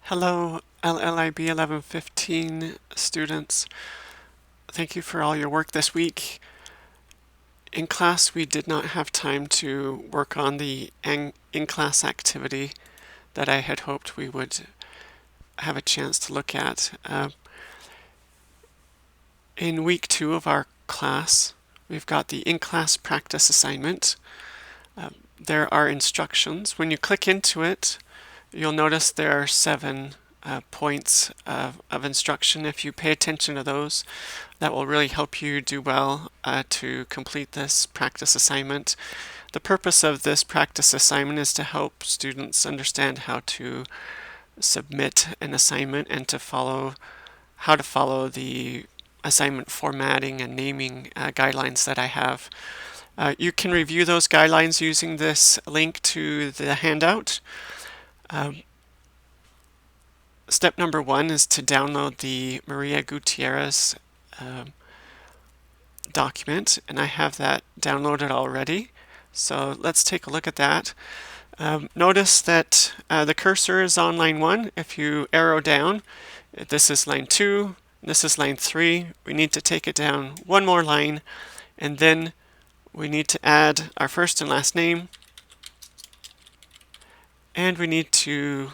Hello, LLIB 1115 students. Thank you for all your work this week. In class, we did not have time to work on the in-class activity that I had hoped we would have a chance to look at. In week 2 of our class, we've got the in-class practice assignment. There are instructions. When you click into it, you'll notice there are 7 points of instruction. If you pay attention to those, that will really help you do well to complete this practice assignment. The purpose of this practice assignment is to help students understand how to submit an assignment and how to follow the assignment formatting and naming guidelines that I have. You can review those guidelines using this link to the handout. Step number 1 is to download the Maria Gutierrez document, and I have that downloaded already. So let's take a look at that. Notice that the cursor is on line 1. If you arrow down, this is line 2, this is line 3. We need to take it down one more line, and then we need to add our first and last name, and we need to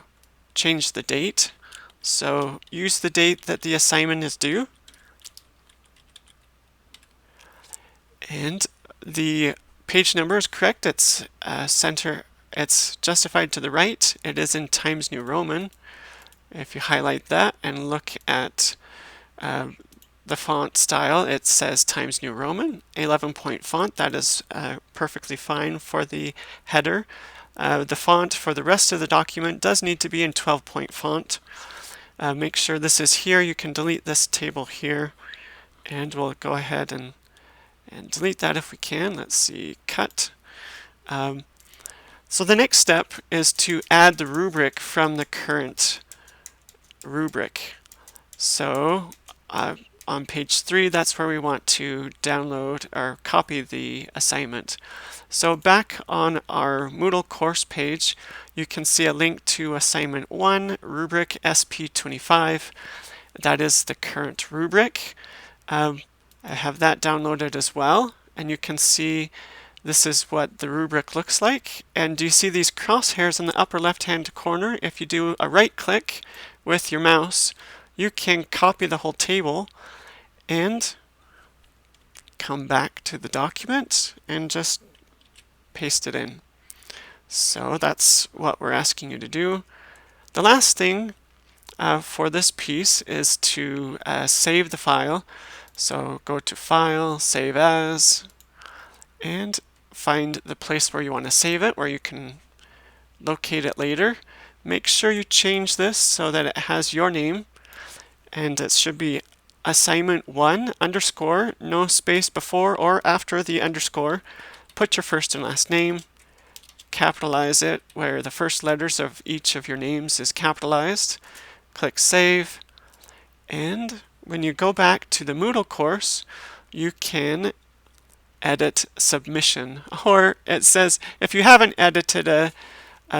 change the date. So use the date that the assignment is due. And the page number is correct. It's it's justified to the right. It is in Times New Roman. If you highlight that and look at the font style, it says Times New Roman, 11-point font. That is perfectly fine for the header. The font for the rest of the document does need to be in 12-point font. Make sure this is here. You can delete this table here, and we'll go ahead and delete that if we can. Let's see, cut. So the next step is to add the rubric from the current rubric. So on page 3, that's where we want to download or copy the assignment. So back on our Moodle course page, you can see a link to assignment 1, rubric SP25. That is the current rubric. I have that downloaded as well, and you can see this is what the rubric looks like. And do you see these crosshairs in the upper left-hand corner? If you do a right click with your mouse, you can copy the whole table and come back to the document and just paste it in. So that's what we're asking you to do. The last thing for this piece is to save the file. So go to File, Save As, and find the place where you want to save it, where you can locate it later. Make sure you change this so that it has your name, and it should be assignment 1 underscore, no space before or after the underscore. Put your first and last name, capitalize it where the first letters of each of your names is capitalized. Click Save, and when you go back to the Moodle course, you can edit submission, or it says if you haven't edited a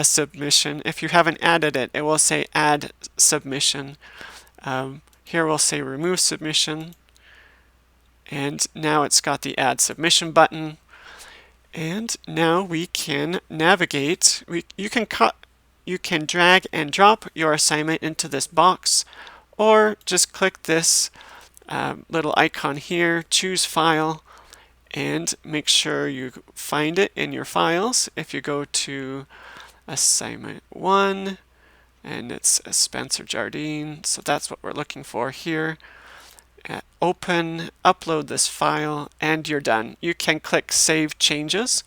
submission, if you haven't added it, it will say add submission. Here we'll say remove submission, and now it's got the add submission button. And now we can navigate. You can drag and drop your assignment into this box, or just click this little icon here, choose file, and make sure you find it in your files. If you go to assignment 1, and it's Spencer Jardine, so that's what we're looking for here. Open, upload this file, and you're done. You can click Save Changes.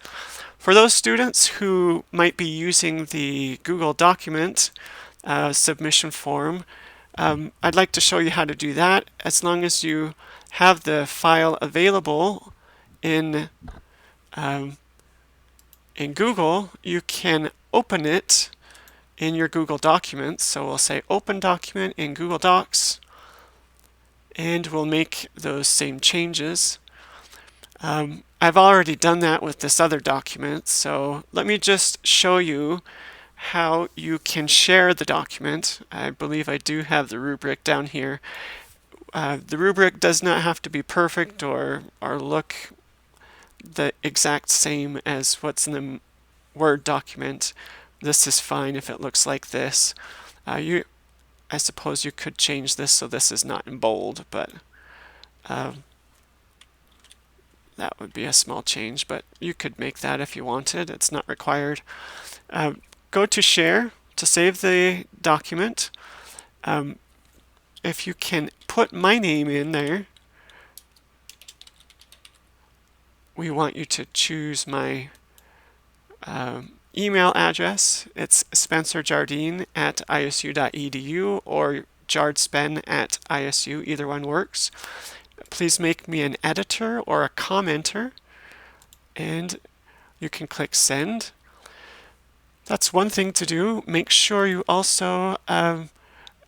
For those students who might be using the Google document submission form, I'd like to show you how to do that. As long as you have the file available in Google, you can open it in your Google Documents. So we'll say Open Document in Google Docs, and we'll make those same changes. I've already done that with this other document, so let me just show you how you can share the document. I believe I do have the rubric down here. The rubric does not have to be perfect or look the exact same as what's in the Word document. This is fine if it looks like this. I suppose you could change this so this is not in bold, but that would be a small change, but you could make that if you wanted. It's not required. Go to Share to save the document. If you can put my name in there, we want you to choose my email address. It's spencerjardine@isu.edu or jardspen@isu. Either one works. Please make me an editor or a commenter, and you can click Send. That's one thing to do. Make sure you also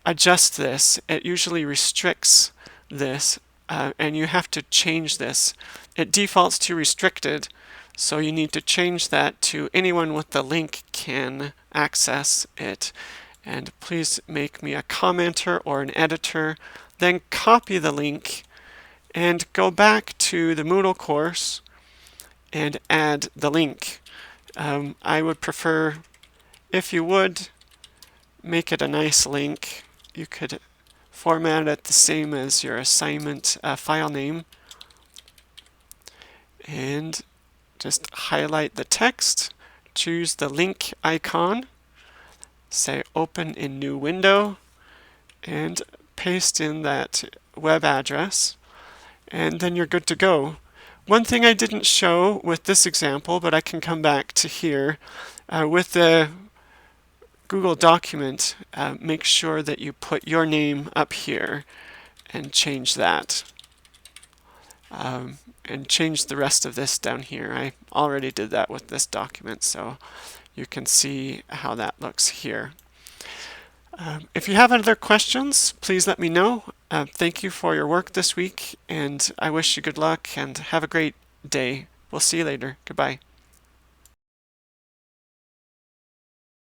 adjust this. It usually restricts this, and you have to change this. It defaults to restricted, so you need to change that to anyone with the link can access it. And please make me a commenter or an editor, then copy the link and go back to the Moodle course and add the link. I would prefer, if you would, make it a nice link. You could format it the same as your assignment file name and just highlight the text, choose the link icon, say open in new window, and paste in that web address, and then you're good to go. One thing I didn't show with this example, but I can come back to here, with the Google document, make sure that you put your name up here and change that. And change the rest of this down here. I already did that with this document, so you can see how that looks here. If you have other questions, please let me know. Thank you for your work this week, and I wish you good luck and have a great day. We'll see you later. Goodbye.